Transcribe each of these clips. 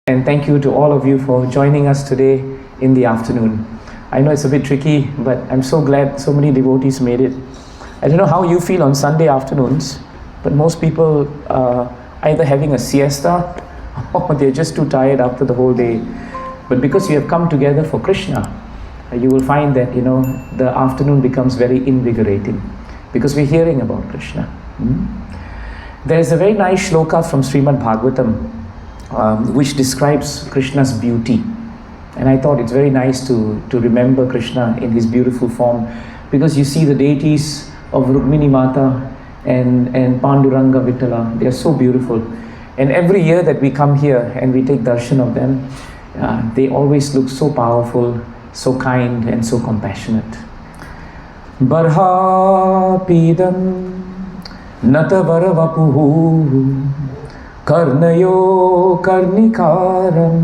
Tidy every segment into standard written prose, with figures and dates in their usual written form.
And thank you to all of you for joining us today in the afternoon. I know it's a bit tricky, but I'm so glad so many devotees made it. I don't know how you feel on Sunday afternoons, but most people are either having a siesta or they're just too tired after the whole day. But because you have come together for Krishna, you will find that, the afternoon becomes very invigorating because we're hearing about Krishna. There is a very nice shloka from Srimad Bhagavatam which describes Krishna's beauty. And I thought it's very nice to remember Krishna in his beautiful form, because you see the deities of Rukmini Mata and Panduranga Vittala, they are so beautiful. And every year that we come here and we take darshan of them, they always look so powerful, so kind and so compassionate. Barhāpiḍaṁ naṭa-vara-vapuḥ karnayo karnikaram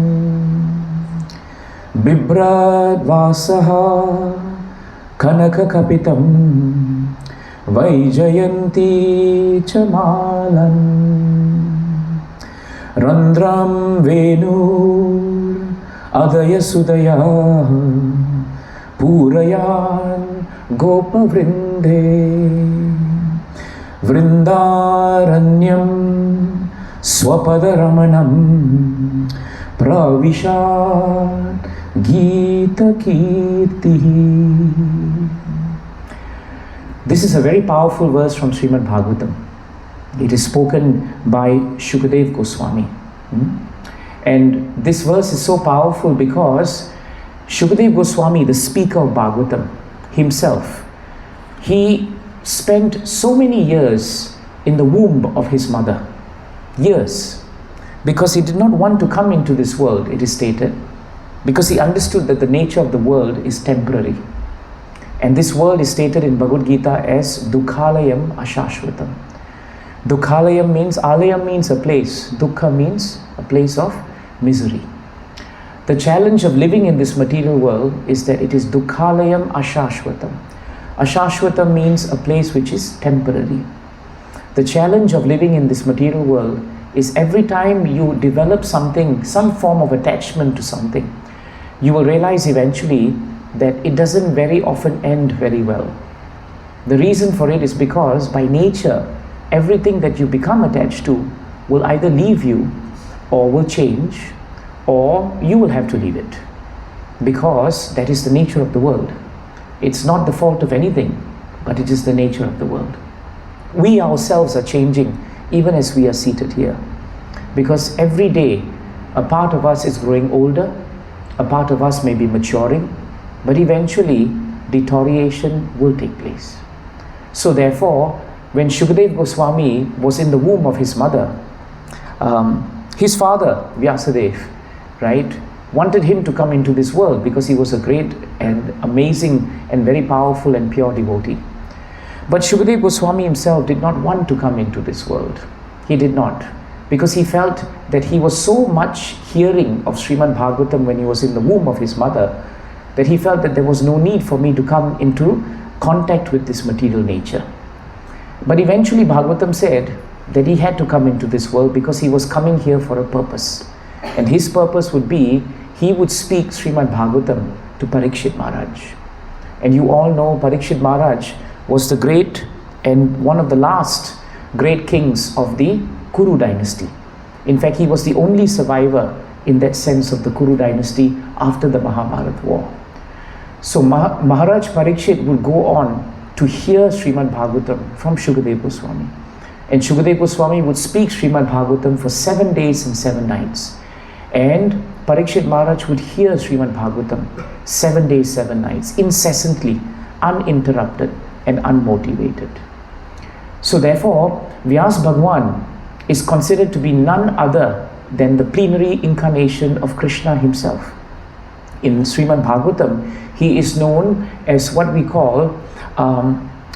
bibrad vasaha kanaka-kapitam vaijayanti chamalam randram venur adaya sudaya purayan gopa vrinde vrindaranyam Swapadaramanam pravishat gita kirtihi. This is a very powerful verse from Srimad Bhagavatam. It is spoken by Śukadeva Gosvāmī. And this verse is so powerful because Śukadeva Gosvāmī, the speaker of Bhagavatam himself, he spent so many years in the womb of his mother. Years, because he did not want to come into this world, it is stated, because he understood that the nature of the world is temporary. And this world is stated in Bhagavad Gita as duḥkhālayam aśāśvatam. Duḥkhālayam means, alayam means a place, dukkha means a place of misery. The challenge of living in this material world is that it is duḥkhālayam aśāśvatam. Aśāśvatam means a place which is temporary. The challenge of living in this material world is every time you develop something, some form of attachment to something, you will realize eventually that it doesn't very often end very well. The reason for it is because by nature, everything that you become attached to will either leave you or will change, or you will have to leave it, because that is the nature of the world. It's not the fault of anything, but it is the nature of the world. We ourselves are changing even as we are seated here, because every day a part of us is growing older, a part of us may be maturing, but eventually deterioration will take place. So therefore, when Śukadeva Gosvāmī was in the womb of his mother, his father Vyasadeva, right, wanted him to come into this world because he was a great and amazing and very powerful and pure devotee. But Śukadeva Gosvāmī himself did not want to come into this world. He did not, because he felt that he was so much hearing of Srimad Bhagavatam when he was in the womb of his mother, that he felt that there was no need for me to come into contact with this material nature. But eventually Bhagavatam said that he had to come into this world because he was coming here for a purpose. And his purpose would be, he would speak Srimad Bhagavatam to Parikshit Maharaj. And you all know Parikshit Maharaj was the great and one of the last great kings of the Kuru dynasty. In fact, he was the only survivor in that sense of the Kuru dynasty after the Mahabharata war. So Maharaj Parikshit would go on to hear Srimad Bhagavatam from Śukadeva Gosvāmī. And Śukadeva Gosvāmī would speak Srimad Bhagavatam for 7 days and 7 nights. And Parikshit Maharaj would hear Srimad Bhagavatam 7 days, 7 nights, incessantly, uninterrupted and unmotivated. So therefore, Vyas Bhagwan is considered to be none other than the plenary incarnation of Krishna himself. In Srimad Bhagavatam, he is known as what we call,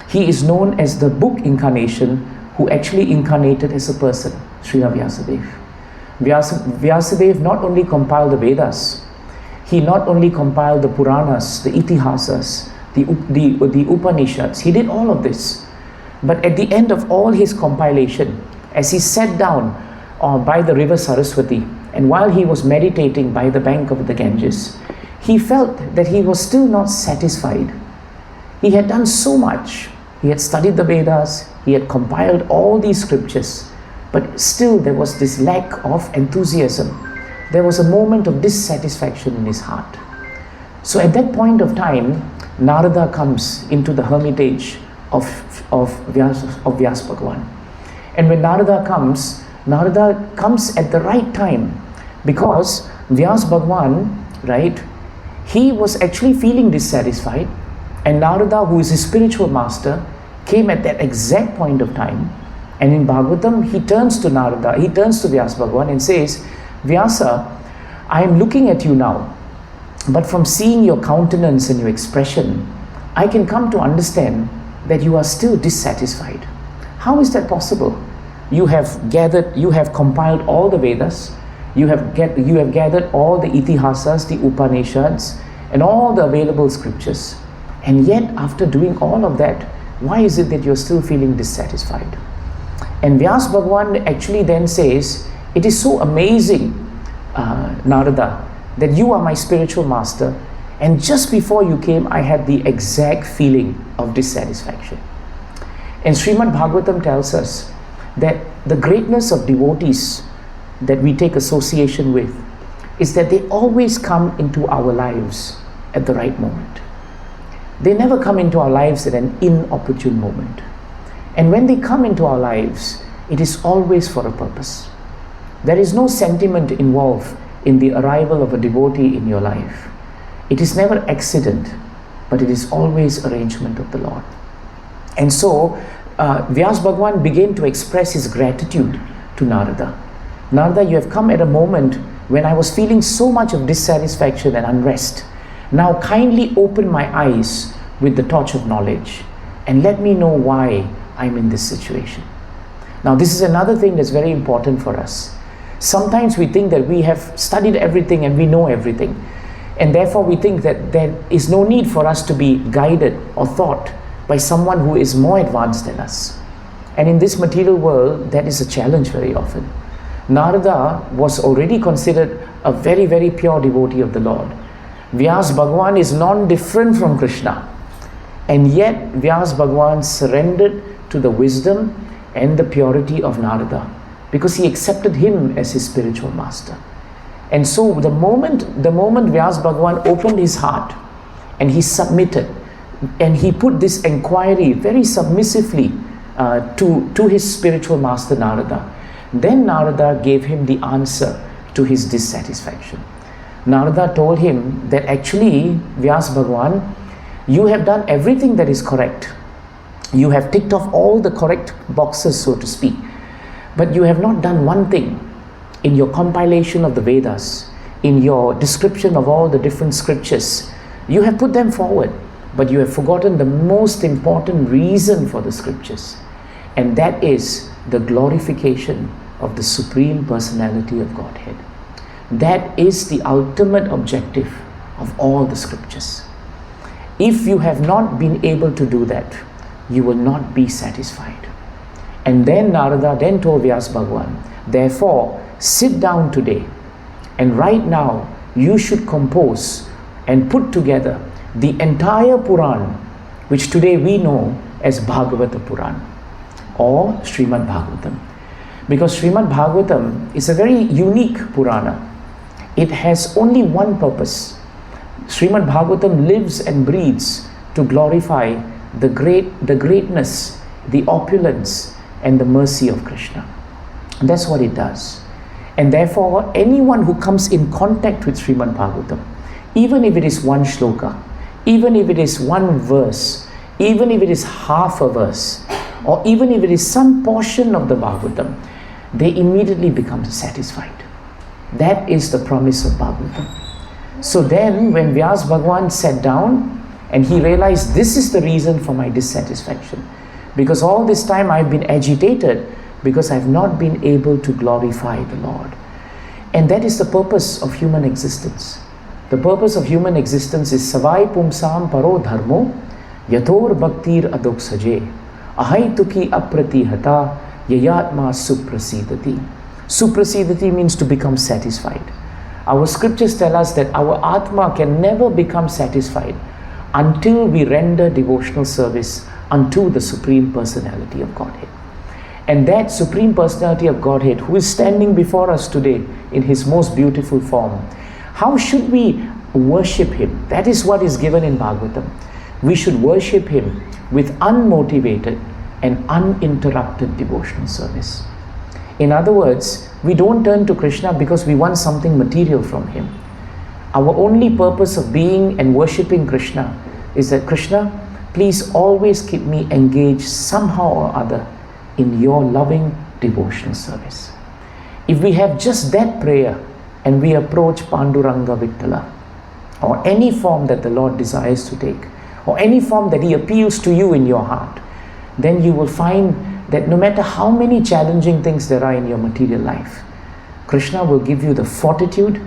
he is known as the book incarnation who actually incarnated as a person, Srila Vyasadeva. Vyasadeva not only compiled the Vedas, he not only compiled the Puranas, the Itihasas, the Upanishads, he did all of this. But at the end of all his compilation, as he sat down by the river Saraswati And while he was meditating by the bank of the Ganges, he felt that he was still not satisfied. He had done so much. He had studied the Vedas, he had compiled all these scriptures, but still there was this lack of enthusiasm. There was a moment of dissatisfaction in his heart. So at that point of time, Narada comes into the hermitage of Vyasa Bhagavan. And when Narada comes at the right time, because Vyasa Bhagavan, right, he was actually feeling dissatisfied, and Narada, who is his spiritual master, came at that exact point of time. And in Bhagavatam, he turns to Vyasa Bhagavan and says, Vyasa, I am looking at you now, but from seeing your countenance and your expression, I can come to understand that you are still dissatisfied. How is that possible? You have compiled all the Vedas, you have gathered all the Itihasas, the Upanishads, and all the available scriptures. And yet, after doing all of that, why is it that you're still feeling dissatisfied? And Vyasa Bhagavan actually then says, it is so amazing, Narada, that you are my spiritual master, and just before you came, I had the exact feeling of dissatisfaction. And Srimad Bhagavatam tells us that the greatness of devotees that we take association with is that they always come into our lives at the right moment. They never come into our lives at an inopportune moment. And when they come into our lives, it is always for a purpose. There is no sentiment involved in the arrival of a devotee in your life. It is never accident, but it is always arrangement of the Lord. And so, Vyasa Bhagavan began to express his gratitude to Narada. Narada, you have come at a moment when I was feeling so much of dissatisfaction and unrest. Now kindly open my eyes with the torch of knowledge and let me know why I'm in this situation. Now this is another thing that's very important for us. Sometimes we think that we have studied everything and we know everything, and therefore we think that there is no need for us to be guided or taught by someone who is more advanced than us. And in this material world, that is a challenge very often. Narada was already considered a very, very pure devotee of the Lord. Vyasa Bhagavan is non-different from Krishna. And yet Vyasa Bhagavan surrendered to the wisdom and the purity of Narada because he accepted him as his spiritual master. And so the moment Vyasa Bhagavan opened his heart and he submitted and he put this inquiry very submissively to his spiritual master Narada, then Narada gave him the answer to his dissatisfaction. Narada told him that actually, Vyasa Bhagavan, you have done everything that is correct. You have ticked off all the correct boxes, so to speak. But you have not done one thing in your compilation of the Vedas, in your description of all the different scriptures. You have put them forward, but you have forgotten the most important reason for the scriptures. And that is the glorification of the Supreme Personality of Godhead. That is the ultimate objective of all the scriptures. If you have not been able to do that, you will not be satisfied. And then Narada then told Vyasa Bhagavan, therefore, sit down today, and right now you should compose and put together the entire Puran, which today we know as Bhagavata Puran or Srimad Bhagavatam. Because Srimad Bhagavatam is a very unique Purana. It has only one purpose. Srimad Bhagavatam lives and breathes to glorify the greatness, the opulence, and the mercy of Krishna. That's what it does. And therefore, anyone who comes in contact with Srimad Bhagavatam, even if it is one shloka, even if it is one verse, even if it is half a verse, or even if it is some portion of the Bhagavatam, they immediately become satisfied. That is the promise of Bhagavatam. So then, when Vyasa Bhagavan sat down and he realized this is the reason for my dissatisfaction, because all this time I've been agitated because I've not been able to glorify the Lord. And that is the purpose of human existence. The purpose of human existence is savai pumsam paro dharmo yathor bhaktir adoksaje ahai tuki aprati hata yayatma suprasidati. Suprasidati means to become satisfied. Our scriptures tell us that our Atma can never become satisfied until we render devotional service unto the Supreme Personality of Godhead. And that Supreme Personality of Godhead, who is standing before us today in His most beautiful form, how should we worship Him? That is what is given in Bhagavatam. We should worship Him with unmotivated and uninterrupted devotional service. In other words, we don't turn to Krishna because we want something material from Him. Our only purpose of being and worshipping Krishna is that, Krishna, please always keep me engaged somehow or other in your loving devotional service. If we have just that prayer and we approach Panduranga Vittala, or any form that the Lord desires to take, or any form that He appeals to you in your heart, then you will find that no matter how many challenging things there are in your material life, Krishna will give you the fortitude,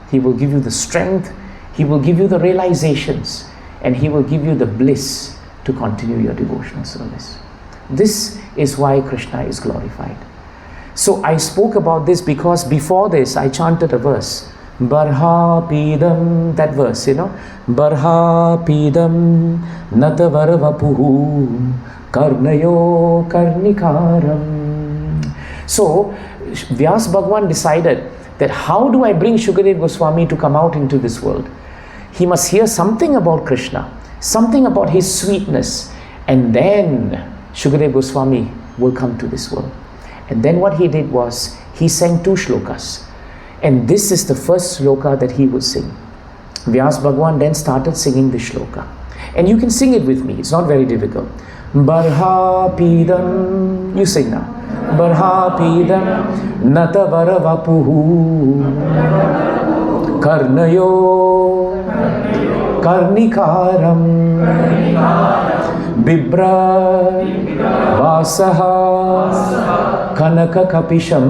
He will give you the strength, He will give you the realizations, and He will give you the bliss to continue your devotional service. This is why Krishna is glorified. So I spoke about this because before this I chanted a verse, barhāpiḍaṁ, that verse, barhāpiḍaṁ naṭa-vara-vapuḥ karnayo karnikaram. So Vyas Bhagwan decided that how do I bring Śukadeva Gosvāmī to come out into this world? He must hear something about Krishna, something about His sweetness, and then Śukadeva Gosvāmī will come to this world. And then what he did was, he sang 2 shlokas. And this is the first shloka that he would sing. Vyas Bhagwan then started singing the shloka. And you can sing it with me, it's not very difficult. Barhāpiḍaṁ, you sing now. Barhāpiḍaṁ naṭa-vara-vapuḥ karnayo karnikaram bibra vasaha kanaka kapisham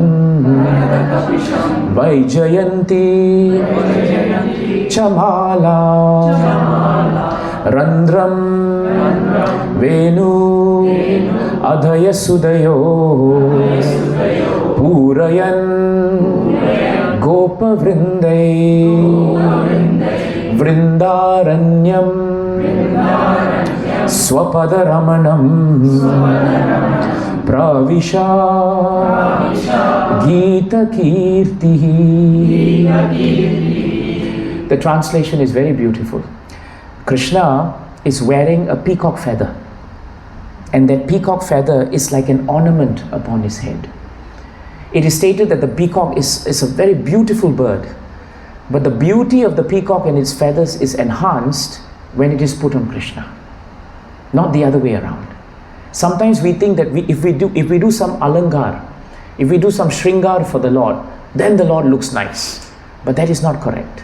vaijayanti chamala randram venu adhaya sudayo purayan gopa vrindai vrindaranyam swapadaramanam pravisha gita kirtihi. The translation is very beautiful. Krishna is wearing a peacock feather, and that peacock feather is like an ornament upon his head. It is stated that the peacock is a very beautiful bird, but the beauty of the peacock and its feathers is enhanced when it is put on Krishna, not the other way around. Sometimes we think that if we do some alangar, if we do some shringar for the Lord, then the Lord looks nice. But that is not correct.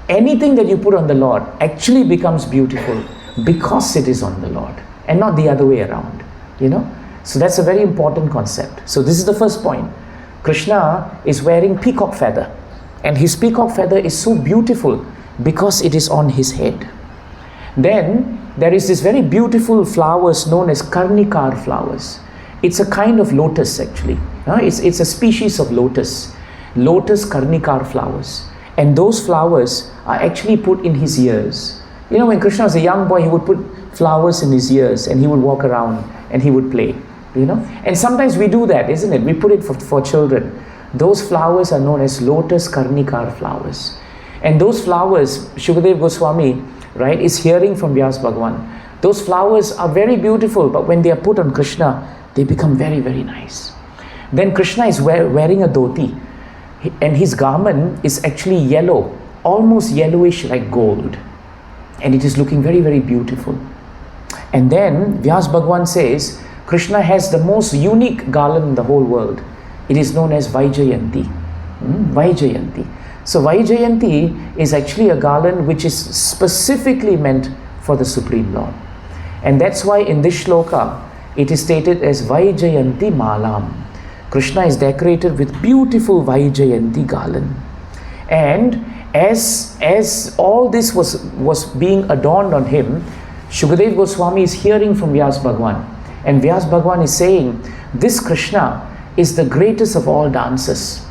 Anything that you put on the Lord actually becomes beautiful because it is on the Lord, and not the other way around. So that's a very important concept. So this is the first point. Krishna is wearing peacock feather, and his peacock feather is so beautiful because it is on his head. Then there is this very beautiful flowers known as karnikar flowers. It's a kind of lotus actually. It's a species of lotus karnikar flowers. And those flowers are actually put in his ears. When Krishna was a young boy, he would put flowers in his ears and he would walk around and he would play. And sometimes we do that, isn't it? We put it for children. Those flowers are known as lotus karnikar flowers. And those flowers, Śukadeva Gosvāmī, right, is hearing from Vyas Bhagwan. Those flowers are very beautiful, but when they are put on Krishna, they become very, very nice. Then Krishna is wearing a dhoti, and his garment is actually yellow, almost yellowish like gold. And it is looking very, very beautiful. And then Vyas Bhagwan says, Krishna has the most unique garland in the whole world. It is known as Vaijayanti. Vaijayanti. So Vaijayanti is actually a garland which is specifically meant for the Supreme Lord. And that's why in this shloka, it is stated as Vaijayanti Malam. Krishna is decorated with beautiful Vaijayanti garland. And as all this was being adorned on him, Śukadeva Gosvāmī is hearing from Vyas Bhagwan. And Vyas Bhagwan is saying, this Krishna is the greatest of all dancers.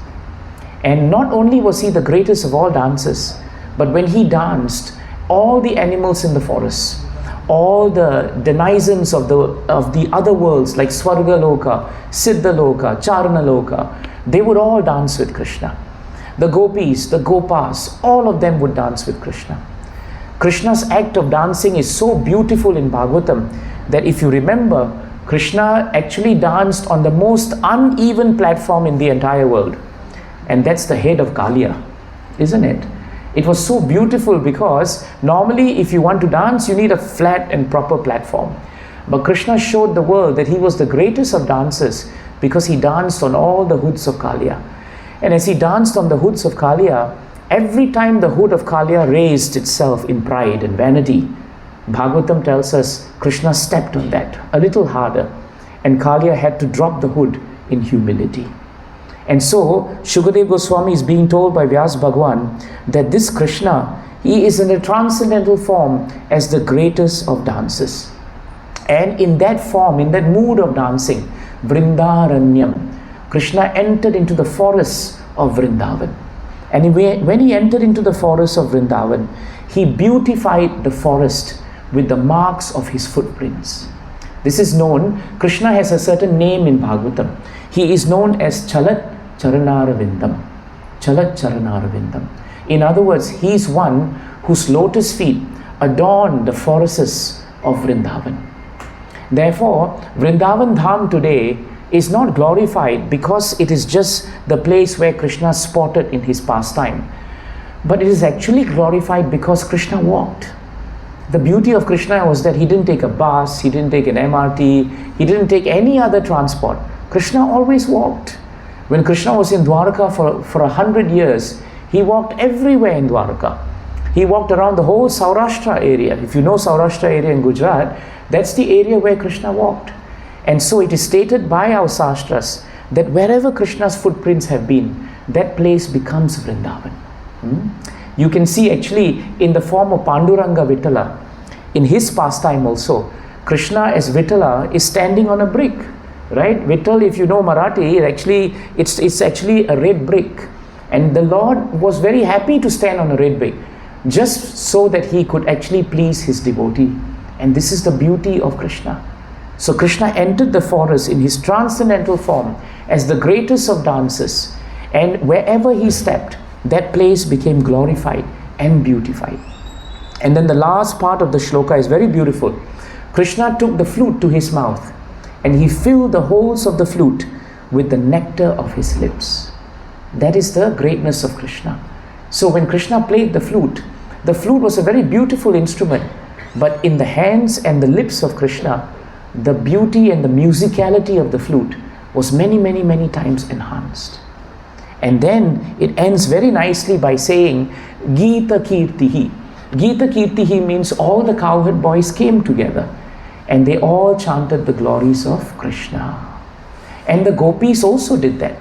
And not only was he the greatest of all dancers, but when he danced, all the animals in the forest, all the denizens of the other worlds like Swargaloka, Siddhaloka, Charnaloka, they would all dance with Krishna. The gopis, the gopas, all of them would dance with Krishna. Krishna's act of dancing is so beautiful in Bhagavatam that if you remember, Krishna actually danced on the most uneven platform in the entire world. And that's the head of Kaliya, isn't it? It was so beautiful because normally if you want to dance, you need a flat and proper platform. But Krishna showed the world that he was the greatest of dancers because he danced on all the hoods of Kaliya. And as he danced on the hoods of Kaliya, every time the hood of Kaliya raised itself in pride and vanity, Bhagavatam tells us Krishna stepped on that a little harder, and Kaliya had to drop the hood in humility. And so Śukadeva Gosvāmī is being told by Vyas Bhagwan that this Krishna, he is in a transcendental form as the greatest of dancers. And in that form, in that mood of dancing, Vrindaranyam, Krishna entered into the forests of Vrindavan. And when he entered into the forest of Vrindavan, he beautified the forest with the marks of his footprints. This is known, Krishna has a certain name in Bhagavatam. He is known as Chalat Charanāravindam. Chalat Charanāravindam. In other words, he is one whose lotus feet adorn the forests of Vrindavan. Therefore, Vrindavan Dham today is not glorified because it is just the place where Krishna sported in his pastime, but it is actually glorified because Krishna walked. The beauty of Krishna was that he didn't take a bus, he didn't take an MRT, he didn't take any other transport. Krishna always walked. When Krishna was in Dwarka for 100 years, he walked everywhere in Dwarka. He walked around the whole Saurashtra area. If you know Saurashtra area in Gujarat, that's the area where Krishna walked. And so it is stated by our sastras that wherever Krishna's footprints have been, that place becomes Vrindavan. You can see actually in the form of Panduranga Vittala, in his pastime also, Krishna as Vittala is standing on a brick, right? Vittal, if you know Marathi, it's actually a red brick. And the Lord was very happy to stand on a red brick, just so that he could actually please his devotee. And this is the beauty of Krishna. So Krishna entered the forest in his transcendental form as the greatest of dancers. And wherever he stepped, that place became glorified and beautified. And then the last part of the shloka is very beautiful. Krishna took the flute to his mouth and he filled the holes of the flute with the nectar of his lips. That is the greatness of Krishna. So when Krishna played the flute was a very beautiful instrument, but in the hands and the lips of Krishna, the beauty and the musicality of the flute was many, many, many times enhanced. And then it ends very nicely by saying, Gita Kirtihi. Gita Kirtihi means all the cowherd boys came together and they all chanted the glories of Krishna. And the gopis also did that.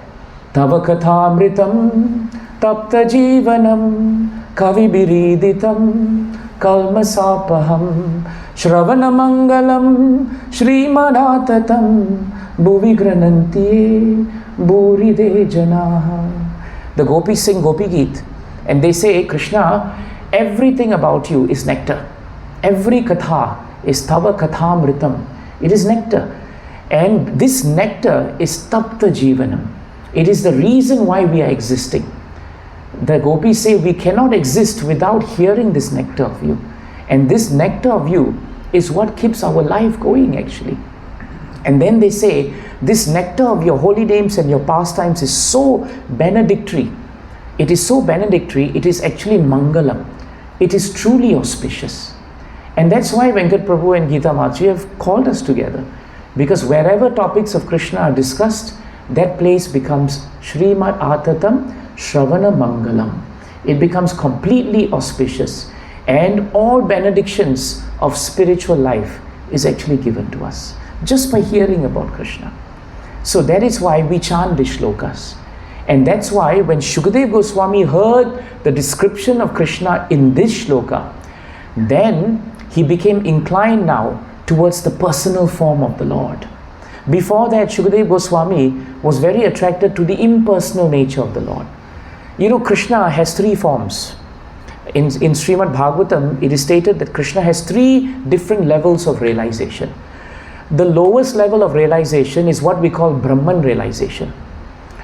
Tava kathamritam tapta jivanam kavibiriditam kalmasapaham Shravana Mangalam Srimadatatam Bhuvi Granantiye Bhuride Janaha. The gopis sing Gopi Geet and they say, Krishna, everything about you is nectar. Every katha is Tava Kathamritam. It is nectar. And this nectar is Tapta Jivanam. It is the reason why we are existing. The gopis say we cannot exist without hearing this nectar of you. And this nectar of you is what keeps our life going actually. And then they say, this nectar of your holy names and your pastimes is so benedictory. It is so benedictory, it is actually Mangalam. It is truly auspicious. And that's why Venkat Prabhu and Gita Mataji have called us together. Because wherever topics of Krishna are discussed, that place becomes Srimad Atatam Shravana Mangalam. It becomes completely auspicious. And all benedictions of spiritual life is actually given to us just by hearing about Krishna. So that is why we chant these shlokas. And that's why when Śukadeva Gosvāmī heard the description of Krishna in this shloka, then he became inclined now towards the personal form of the Lord. Before that, Śukadeva Gosvāmī was very attracted to the impersonal nature of the Lord. You know, Krishna has three forms. In Srimad Bhagavatam, it is stated that Krishna has three different levels of realization. The lowest level of realization is what we call Brahman realization.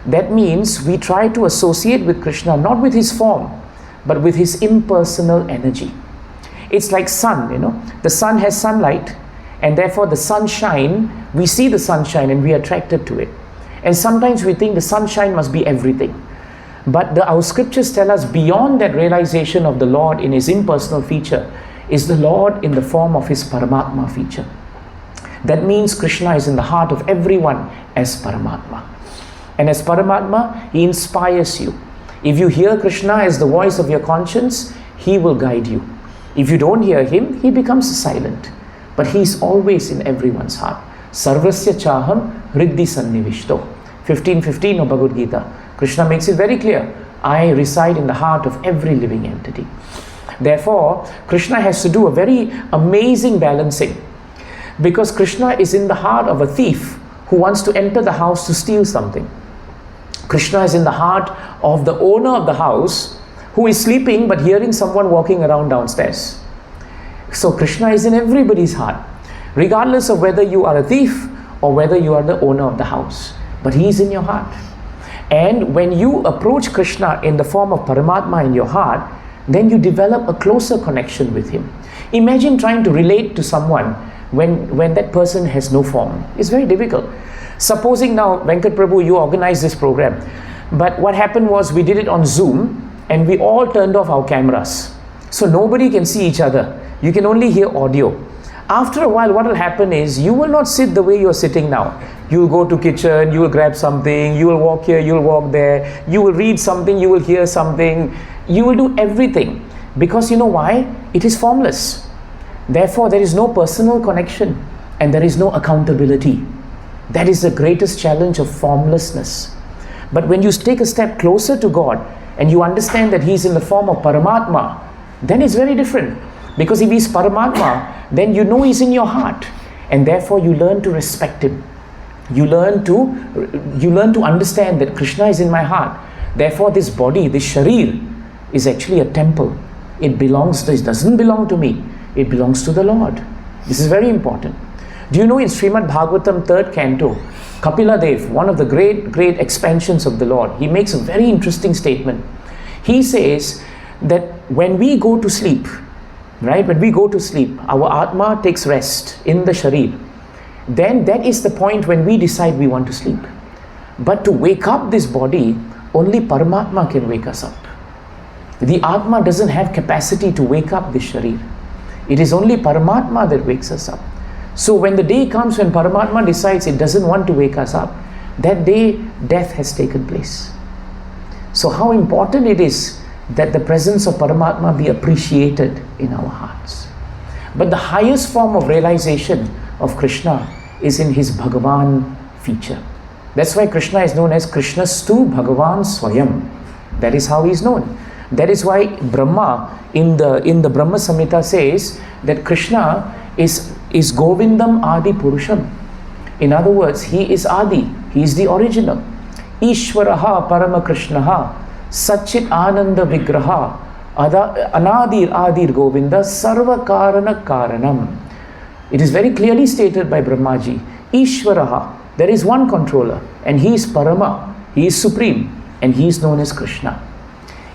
That means we try to associate with Krishna not with his form, but with his impersonal energy. It's like sun, you know. The sun has sunlight, and therefore the sunshine, we see the sunshine and we are attracted to it. And sometimes we think the sunshine must be everything. But our scriptures tell us beyond that realization of the Lord in his impersonal feature is the Lord in the form of his Paramatma feature. That means Krishna is in the heart of everyone as Paramatma. And as Paramatma, he inspires you. If you hear Krishna as the voice of your conscience, he will guide you. If you don't hear him, he becomes silent. But he is always in everyone's heart. Sarvasya chaham hriddhi sannivishto. 15:15 of Bhagavad Gita. Krishna makes it very clear. I reside in the heart of every living entity. Therefore, Krishna has to do a very amazing balancing. Because Krishna is in the heart of a thief who wants to enter the house to steal something. Krishna is in the heart of the owner of the house who is sleeping but hearing someone walking around downstairs. So Krishna is in everybody's heart, regardless of whether you are a thief or whether you are the owner of the house. But he is in your heart. And when you approach Krishna in the form of Paramatma in your heart, then you develop a closer connection with him. Imagine trying to relate to someone when that person has no form. It's very difficult. Supposing now, Venkat Prabhu, you organized this program, but what happened was we did it on Zoom and we all turned off our cameras. So nobody can see each other. You can only hear audio. After a while, what will happen is you will not sit the way you're sitting now. You will go to kitchen, you will grab something, you will walk here, you will walk there, you will read something, you will hear something. You will do everything. Because you know why? It is formless. Therefore, there is no personal connection and there is no accountability. That is the greatest challenge of formlessness. But when you take a step closer to God and you understand that he is in the form of Paramatma, then it's very different. Because if he is Paramatma, then you know he is in your heart. And therefore you learn to respect him. You learn to understand that Krishna is in my heart. Therefore this body, this sharir, is actually a temple. It doesn't belong to me. It belongs to the Lord. This is very important. Do you know in Srimad Bhagavatam 3rd canto, Kapila Dev, one of the great expansions of the Lord, he makes a very interesting statement. He says that when we go to sleep, right, when we go to sleep, our Atma takes rest in the sharir. Then that is the point when we decide we want to sleep. But to wake up this body, only Paramatma can wake us up. The Atma doesn't have capacity to wake up this sharir. It is only Paramatma that wakes us up. So when the day comes when Paramatma decides it doesn't want to wake us up, that day death has taken place. So how important it is that the presence of Paramatma be appreciated in our hearts. But the highest form of realization of Krishna is in his Bhagavan feature. That's why Krishna is known as Krishnastu Bhagavan Swayam. That is how he is known. That is why Brahma in the Brahma Samhita says that Krishna is Govindam Adi Purusham. In other words, he is Adi, he is the original. Ishvaraha Parama Krishnaha Satchit Ananda Vigraha Anadir Adir Govinda Sarva Karana Karanam. It is very clearly stated by Brahmaji. Ishvaraha, there is one controller and he is Parama, he is supreme and he is known as Krishna.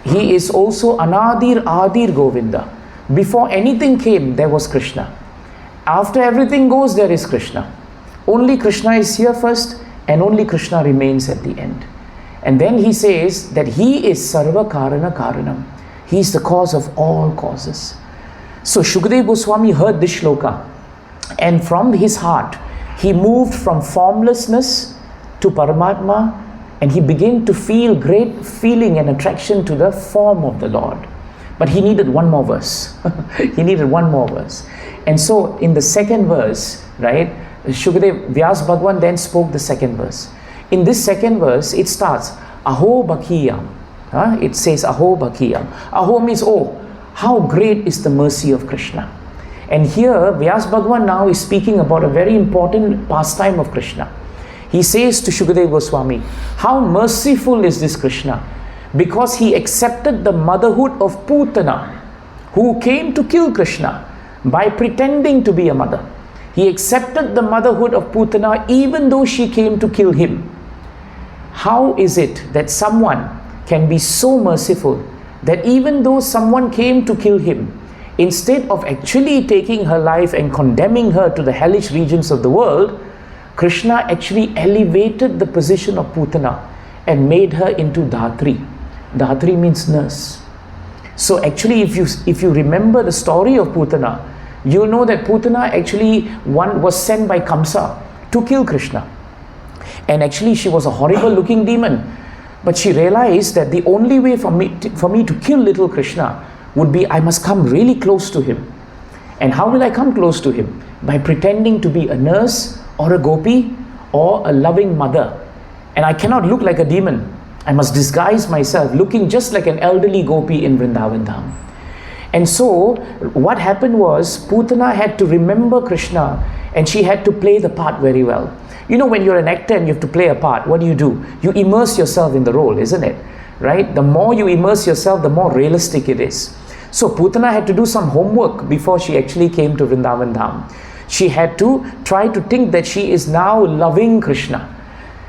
He is also Anadir Adir Govinda. Before anything came, there was Krishna. After everything goes, there is Krishna. Only Krishna is here first and only Krishna remains at the end. And then he says that he is Sarva Karana Karanam. He is the cause of all causes. So Śukadeva Gosvāmī heard this shloka and from his heart, he moved from formlessness to Paramatma and he began to feel great feeling and attraction to the form of the Lord. But he needed one more verse. He needed one more verse. And so in the second verse, right, Vyas Bhagwan then spoke the second verse. In this second verse, it starts, Aho Bhakiyam. It says Aho Bhakiyam. Aho means, oh, how great is the mercy of Krishna. And here, Vyas Bhagwan now is speaking about a very important pastime of Krishna. he says to Śukadeva Gosvāmī, how merciful is this Krishna, because he accepted the motherhood of Putana, who came to kill Krishna by pretending to be a mother. He accepted the motherhood of Putana even though she came to kill him. How is it that someone can be so merciful that even though someone came to kill him, instead of actually taking her life and condemning her to the hellish regions of the world, Krishna actually elevated the position of Putana and made her into Dhatri. Dhatri means nurse. So actually if you remember the story of Putana, you'll know that Putana actually was sent by Kamsa to kill Krishna. And actually she was a horrible looking demon. But she realized that the only way for me to kill little Krishna would be I must come really close to him. And how will I come close to him? By pretending to be a nurse or a gopi or a loving mother. And I cannot look like a demon. I must disguise myself looking just like an elderly gopi in Vrindavan Dham. And so what happened was Putana had to remember Krishna and she had to play the part very well. You know, when you're an actor and you have to play a part, what do? You immerse yourself in the role, isn't it? Right? The more you immerse yourself, the more realistic it is. So Putana had to do some homework before she actually came to Vrindavan Dham. She had to try to think that she is now loving Krishna.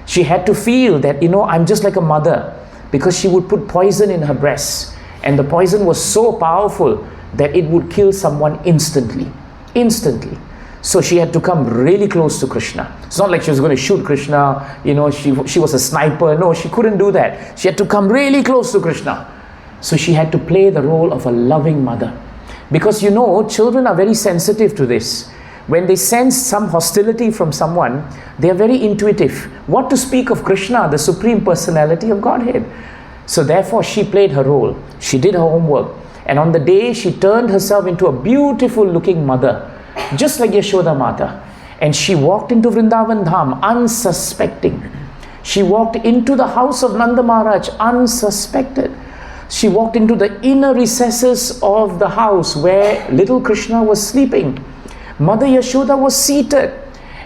She had to feel that, I'm just like a mother, because she would put poison in her breasts. And the poison was so powerful that it would kill someone instantly. Instantly. So she had to come really close to Krishna. It's not like she was going to shoot Krishna, she was a sniper. No, she couldn't do that. She had to come really close to Krishna. So she had to play the role of a loving mother. Because children are very sensitive to this. When they sense some hostility from someone, they are very intuitive. What to speak of Krishna, the Supreme Personality of Godhead? So therefore she played her role. She did her homework. And on the day she turned herself into a beautiful looking mother, just like Yashoda Mata. And she walked into Vrindavan Dham unsuspecting. She walked into the house of Nanda Maharaj unsuspected. She walked into the inner recesses of the house where little Krishna was sleeping. Mother Yashoda was seated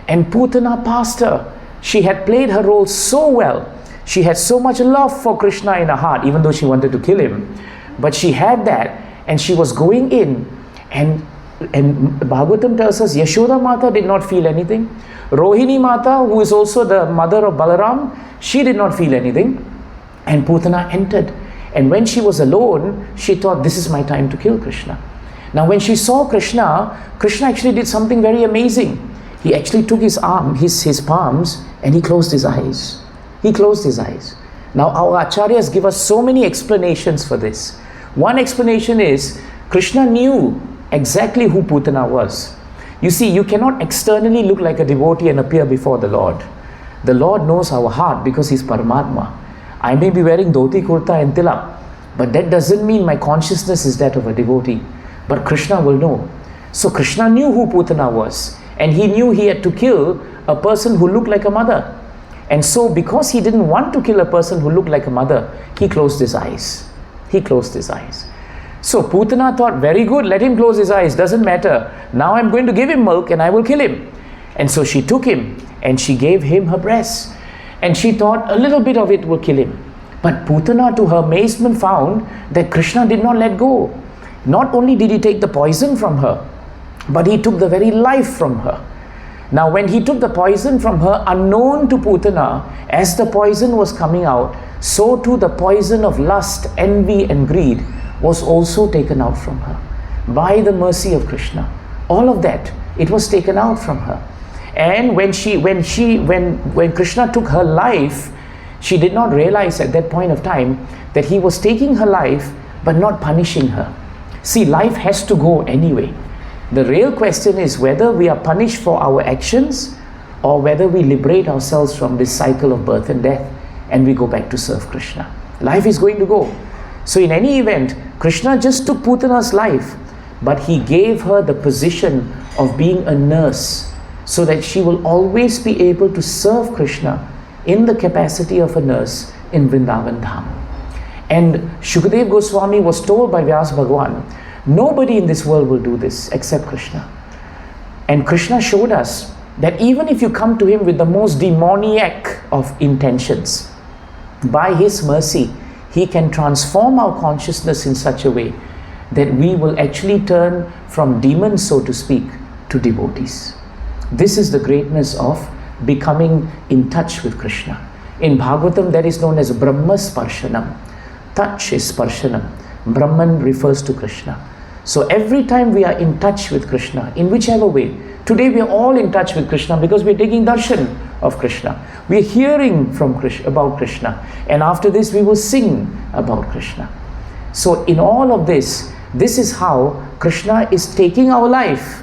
and Putana passed her. She had played her role so well. She had so much love for Krishna in her heart, even though she wanted to kill him. But she had that and she was going in, and Bhagavatam tells us Yashoda Mata did not feel anything. Rohini Mata, who is also the mother of Balaram, she did not feel anything. And Putana entered. And when she was alone, she thought, this is my time to kill Krishna. Now when she saw Krishna, Krishna actually did something very amazing. He actually took his palms and he closed his eyes. He closed his eyes. Now our acharyas give us so many explanations for this. One explanation is, Krishna knew exactly who Putana was. You see, you cannot externally look like a devotee and appear before the Lord. The Lord knows our heart because He's Paramatma. I may be wearing dhoti, kurta and tilak, but that doesn't mean my consciousness is that of a devotee. But Krishna will know. So Krishna knew who Putana was, and he knew he had to kill a person who looked like a mother. And so because he didn't want to kill a person who looked like a mother, he closed his eyes. He closed his eyes. So Putana thought, very good, let him close his eyes, doesn't matter. Now I'm going to give him milk and I will kill him. And so she took him and she gave him her breast. And she thought a little bit of it will kill him. But Putana, to her amazement, found that Krishna did not let go. Not only did he take the poison from her, but he took the very life from her. Now when he took the poison from her, unknown to Putana, as the poison was coming out, so too the poison of lust, envy and greed was also taken out from her. By the mercy of Krishna. All of that, it was taken out from her. And when Krishna took her life, she did not realize at that point of time that he was taking her life but not punishing her. See, life has to go anyway. The real question is whether we are punished for our actions or whether we liberate ourselves from this cycle of birth and death and we go back to serve Krishna. Life is going to go. So in any event, Krishna just took Putana's life, but he gave her the position of being a nurse so that she will always be able to serve Krishna in the capacity of a nurse in Vrindavan Dham. And Śukadeva Gosvāmī was told by Vyasa Bhagavan, nobody in this world will do this except Krishna. And Krishna showed us that even if you come to him with the most demoniac of intentions, by his mercy, he can transform our consciousness in such a way that we will actually turn from demons, so to speak, to devotees. This is the greatness of becoming in touch with Krishna. In Bhagavatam, that is known as Brahma Sparshanam. Touch is Sparshanam. Brahman refers to Krishna. So every time we are in touch with Krishna, in whichever way, today we are all in touch with Krishna because we are taking darshan of Krishna. We are hearing from Krishna, about Krishna. And after this, we will sing about Krishna. So in all of this, this is how Krishna is taking our life,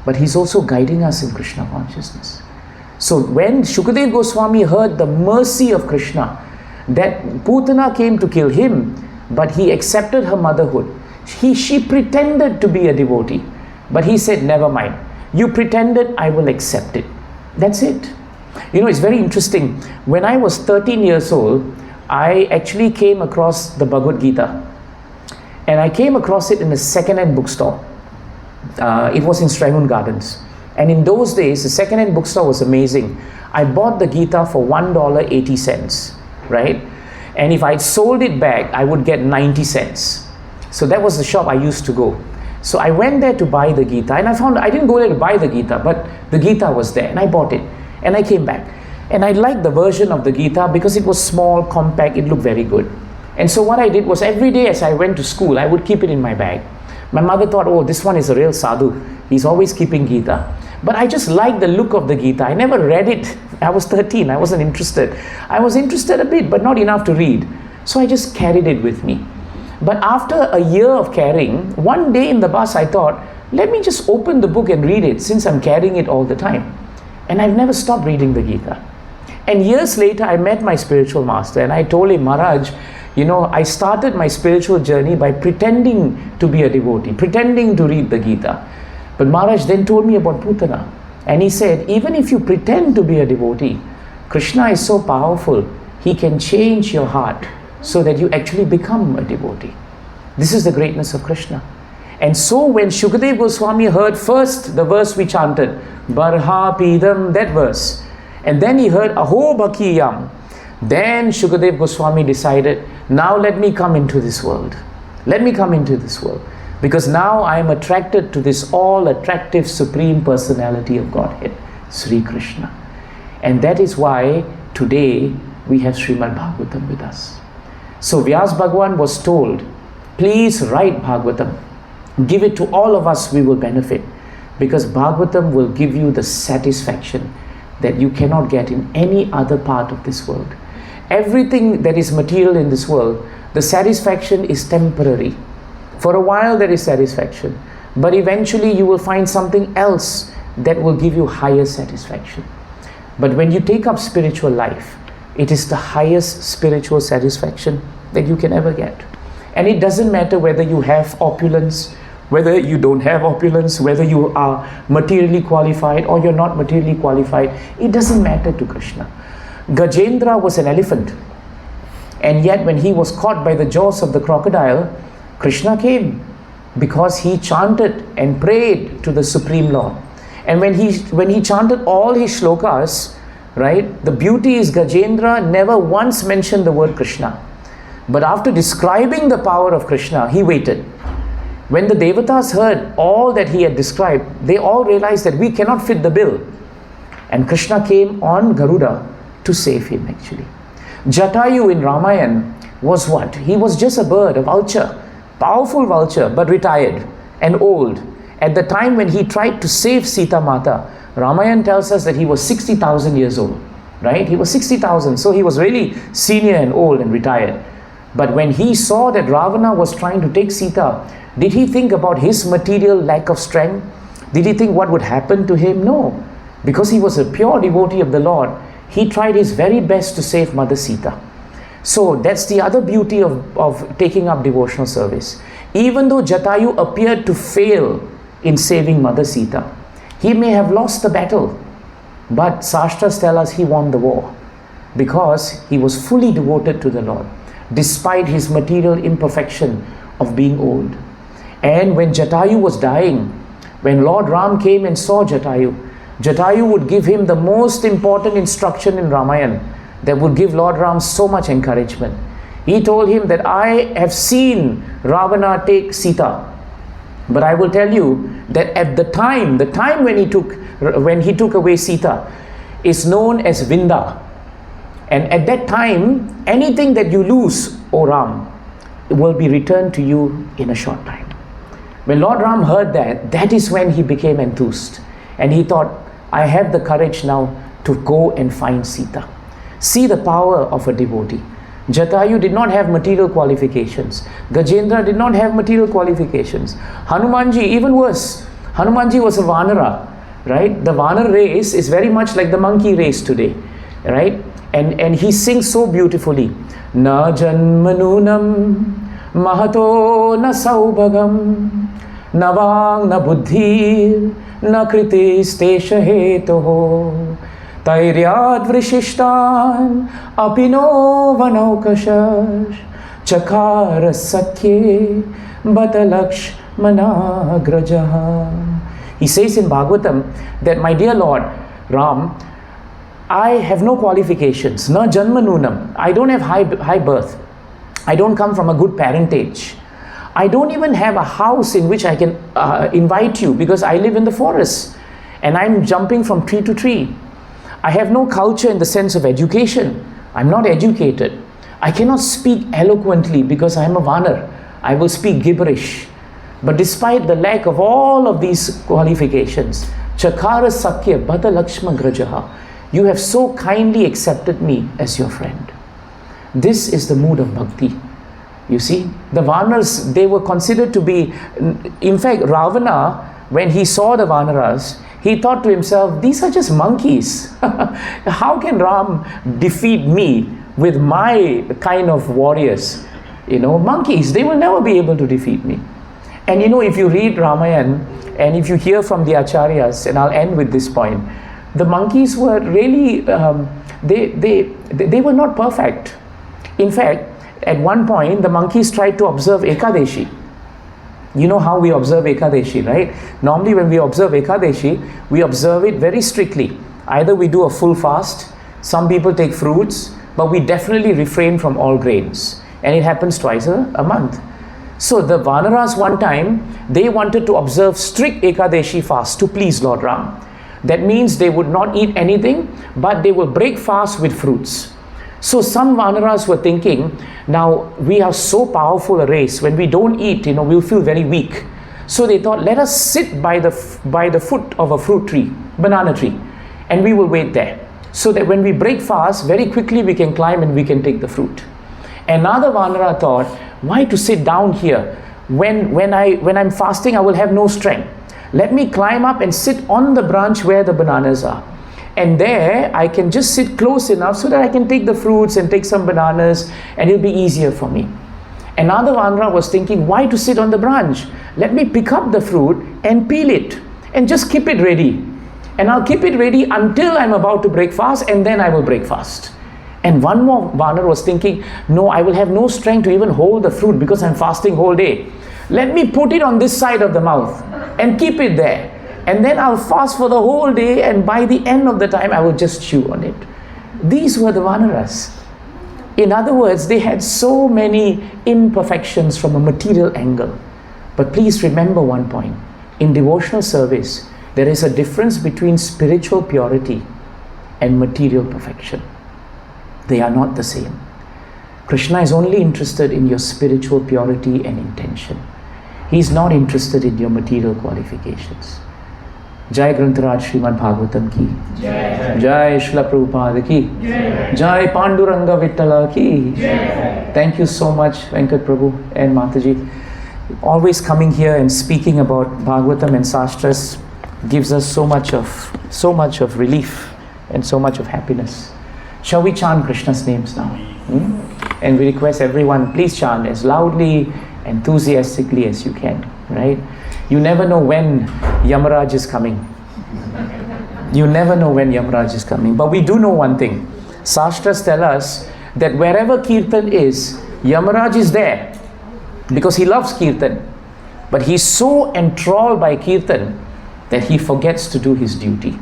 but he's also guiding us in Krishna consciousness. So when Śukadeva Gosvāmī heard the mercy of Krishna, that Putana came to kill him, but he accepted her motherhood. She pretended to be a devotee, but he said, never mind. You pretended, I will accept it. That's it. You know, it's very interesting. When I was 13 years old, I actually came across the Bhagavad Gita. And I came across it in a second-hand bookstore. It was in Srimun Gardens. And in those days, the second-hand bookstore was amazing. I bought the Gita for $1.80, right? And if I sold it back, I would get 90 cents. So that was the shop I used to go. So I went there to buy the Gita, and I found I didn't go there to buy the Gita, but the Gita was there, and I bought it. And I came back. And I liked the version of the Gita because it was small, compact, it looked very good. And so what I did was every day as I went to school, I would keep it in my bag. My mother thought, oh, this one is a real sadhu. He's always keeping Gita. But I just liked the look of the Gita. I never read it. I was 13. I wasn't interested. I was interested a bit, but not enough to read. So I just carried it with me. But after a year of carrying, one day in the bus I thought, let me just open the book and read it since I'm carrying it all the time. And I've never stopped reading the Gita. And years later, I met my spiritual master and I told him, Maharaj, you know, I started my spiritual journey by pretending to be a devotee, pretending to read the Gita. But Maharaj then told me about Putana. And he said, even if you pretend to be a devotee, Krishna is so powerful, he can change your heart so that you actually become a devotee. This is the greatness of Krishna. And so when Śukadeva Gosvāmī heard first the verse we chanted, barhāpiḍaṁ, that verse, and then he heard aho bhakiyam, then Śukadeva Gosvāmī decided, now let me come into this world. Let me come into this world. Because now I am attracted to this all-attractive Supreme Personality of Godhead, Sri Krishna. And that is why today we have Srimad Bhagavatam with us. So Vyas Bhagavan was told, please write Bhagavatam. Give it to all of us, we will benefit. Because Bhagavatam will give you the satisfaction that you cannot get in any other part of this world. Everything that is material in this world, the satisfaction is temporary. For a while there is satisfaction, but eventually you will find something else that will give you higher satisfaction. But when you take up spiritual life, it is the highest spiritual satisfaction that you can ever get. And it doesn't matter whether you have opulence, whether you don't have opulence, whether you are materially qualified or you're not materially qualified, it doesn't matter to Krishna. Gajendra was an elephant, and yet when he was caught by the jaws of the crocodile, Krishna came because he chanted and prayed to the Supreme Lord. And when he chanted all his shlokas, right, the beauty is Gajendra never once mentioned the word Krishna. But after describing the power of Krishna, he waited. When the Devatas heard all that he had described, they all realized that we cannot fit the bill. And Krishna came on Garuda to save him actually. Jatayu in Ramayana was what? He was just a bird, a vulture. Powerful vulture, but retired and old. At the time when he tried to save Sita Mata, Ramayana tells us that he was 60,000 years old, right? He was 60,000, so he was really senior and old and retired. But when he saw that Ravana was trying to take Sita, did he think about his material lack of strength? Did he think what would happen to him? No. Because he was a pure devotee of the Lord, he tried his very best to save Mother Sita. So that's the other beauty of taking up devotional service. Even though Jatayu appeared to fail in saving Mother Sita, he may have lost the battle, but Shastras tell us he won the war because he was fully devoted to the Lord, despite his material imperfection of being old. And when Jatayu was dying, when Lord Ram came and saw Jatayu, Jatayu would give him the most important instruction in Ramayana that would give Lord Ram so much encouragement. He told him that I have seen Ravana take Sita, but I will tell you that at the time when he took away Sita is known as Vinda. And at that time, anything that you lose, O Ram, will be returned to you in a short time. When Lord Ram heard that, that is when he became enthused. And he thought, I have the courage now to go and find Sita. See the power of a devotee. Jatayu did not have material qualifications. Gajendra did not have material qualifications. Hanumanji, even worse. Hanumanji was a Vanara, right? The Vanar race is very much like the monkey race today, right? And he sings so beautifully. Na janmanunam mahato na saubhagam navang na buddhir na kritis tesha hetoho tairyad vrishishtan apino vanaukashash chakara sakye batalaksh managrajaha. He says in Bhagavatam that, my dear Lord Ram, I have no qualifications. Na janmanunam. I don't have high birth. I don't come from a good parentage. I don't even have a house in which I can invite you, because I live in the forest and I'm jumping from tree to tree. I have no culture in the sense of education. I'm not educated. I cannot speak eloquently because I'm a Vanar. I will speak gibberish. But despite the lack of all of these qualifications, Chakara Sakya Bada Lakshma Grajaha, you have so kindly accepted me as your friend. This is the mood of bhakti. You see, the Vanars, they were considered to be, in fact, Ravana, when he saw the Vanaras, he thought to himself, these are just monkeys. How can Ram defeat me with my kind of warriors? Monkeys, they will never be able to defeat me. And if you read Ramayana, and if you hear from the Acharyas, and I'll end with this point, the monkeys were really, they were not perfect. In fact, at one point, the monkeys tried to observe Ekadeshi. You know how we observe Ekadeshi, right? Normally when we observe Ekadeshi, we observe it very strictly. Either we do a full fast, some people take fruits, but we definitely refrain from all grains. And it happens twice a month. So the Vanaras one time, they wanted to observe strict Ekadeshi fast to please Lord Ram. That means they would not eat anything, but they will break fast with fruits. So some Vanaras were thinking, now we are so powerful a race, when we don't eat, we'll feel very weak. So they thought, let us sit by the foot of a fruit tree, banana tree, and we will wait there. So that when we break fast, very quickly we can climb and we can take the fruit. Another Vanara thought, why to sit down here? When I'm fasting, I will have no strength. Let me climb up and sit on the branch where the bananas are. And there, I can just sit close enough so that I can take the fruits and take some bananas, and it'll be easier for me. Another Vanara was thinking, why to sit on the branch? Let me pick up the fruit and peel it and just keep it ready. And I'll keep it ready until I'm about to break fast, and then I will break fast. And one more Vanara was thinking, no, I will have no strength to even hold the fruit because I'm fasting whole day. Let me put it on this side of the mouth and keep it there. And then I'll fast for the whole day, and by the end of the time, I will just chew on it. These were the Vanaras. In other words, they had so many imperfections from a material angle. But please remember one point. In devotional service, there is a difference between spiritual purity and material perfection. They are not the same. Krishna is only interested in your spiritual purity and intention. He is not interested in your material qualifications. Jai Grantaraj Srimad Bhagavatam ki Jai. Jai Srila Prabhupada ki Jai. Jai Panduranga Vittala ki Jai. Thank you so much, Venkat Prabhu and Mataji. Always coming here and speaking about Bhagavatam and Sastras gives us so much of relief and so much of happiness. Shall we chant Krishna's names now? And we request everyone, please chant as loudly, enthusiastically as you can, right? You never know when Yamaraj is coming. You never know when Yamaraj is coming. But we do know one thing. Sastras tell us that wherever Kirtan is, Yamaraj is there because he loves Kirtan. But he's so enthralled by Kirtan that he forgets to do his duty.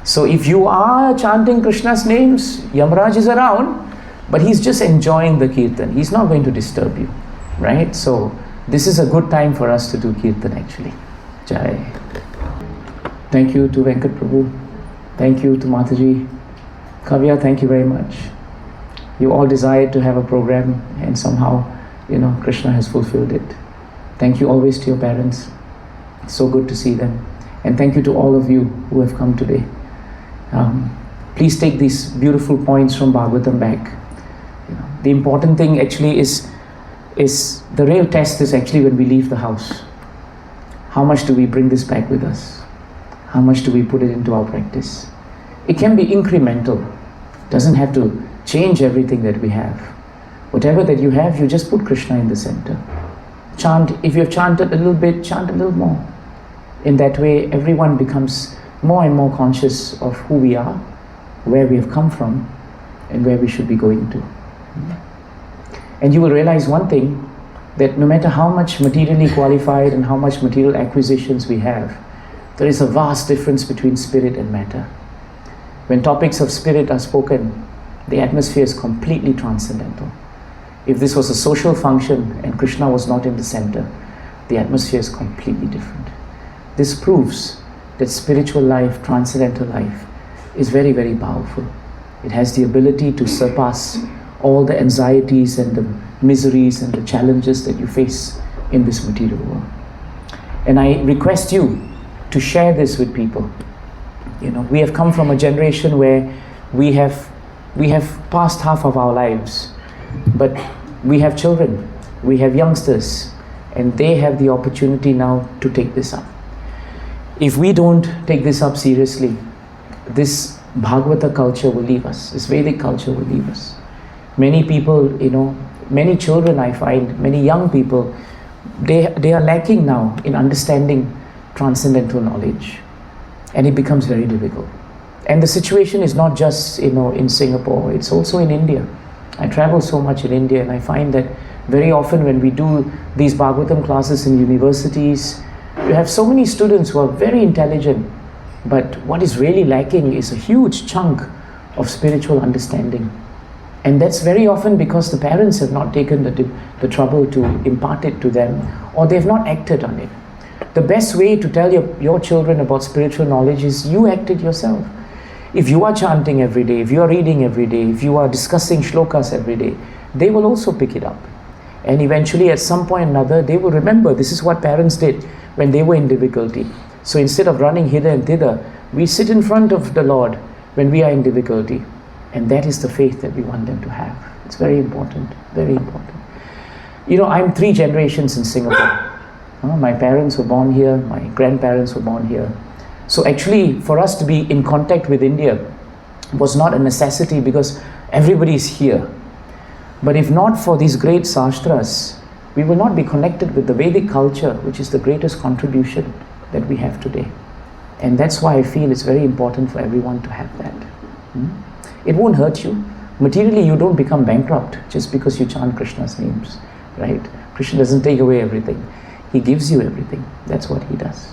So if you are chanting Krishna's names, Yamaraj is around, but he's just enjoying the kirtan. He's not going to disturb you, right? So this is a good time for us to do kirtan actually. Jai. Thank you to Venkat Prabhu. Thank you to Mataji. Kavya, thank you very much. You all desired to have a program, and somehow, Krishna has fulfilled it. Thank you always to your parents. It's so good to see them. And thank you to all of you who have come today. Please take these beautiful points from Bhagavatam back. The important thing actually is the real test is actually when we leave the house. How much do we bring this back with us? How much do we put it into our practice? It can be incremental. It doesn't have to change everything that we have. Whatever that you have, you just put Krishna in the center. Chant, if you have chanted a little bit, chant a little more. In that way, everyone becomes more and more conscious of who we are, where we have come from, and where we should be going to. And you will realize one thing, that no matter how much materially qualified and how much material acquisitions we have, there is a vast difference between spirit and matter. When topics of spirit are spoken, the atmosphere is completely transcendental. If this was a social function and Krishna was not in the center, the atmosphere is completely different. This proves that spiritual life, transcendental life, is very, very powerful. It has the ability to surpass all the anxieties and the miseries and the challenges that you face in this material world. And I request you to share this with people. We have come from a generation where we have passed half of our lives, but we have children, we have youngsters, and they have the opportunity now to take this up. If we don't take this up seriously, this Bhagavata culture will leave us, this Vedic culture will leave us. Many people, many children I find, many young people, they are lacking now in understanding transcendental knowledge, and it becomes very difficult. And the situation is not just in Singapore, it's also in India. I travel so much in India, and I find that very often when we do these Bhagavatam classes in universities, you have so many students who are very intelligent, but what is really lacking is a huge chunk of spiritual understanding. And that's very often because the parents have not taken the trouble to impart it to them, or they've not acted on it. The best way to tell your children about spiritual knowledge is you act it yourself. If you are chanting every day, if you are reading every day, if you are discussing shlokas every day, they will also pick it up. And eventually at some point or another, they will remember this is what parents did when they were in difficulty. So instead of running hither and thither, we sit in front of the Lord when we are in difficulty. And that is the faith that we want them to have. It's very important, very important. I'm 3 generations in Singapore. My parents were born here, my grandparents were born here. So actually, for us to be in contact with India was not a necessity because everybody is here. But if not for these great sastras, we will not be connected with the Vedic culture, which is the greatest contribution that we have today. And that's why I feel it's very important for everyone to have that. It won't hurt you. Materially, you don't become bankrupt just because you chant Krishna's names, right? Krishna doesn't take away everything. He gives you everything. That's what he does.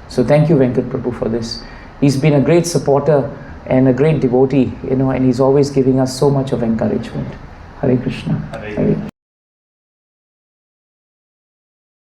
So thank you, Venkat Prabhu, for this. He's been a great supporter and a great devotee, and he's always giving us so much of encouragement. Hare Krishna. Hare.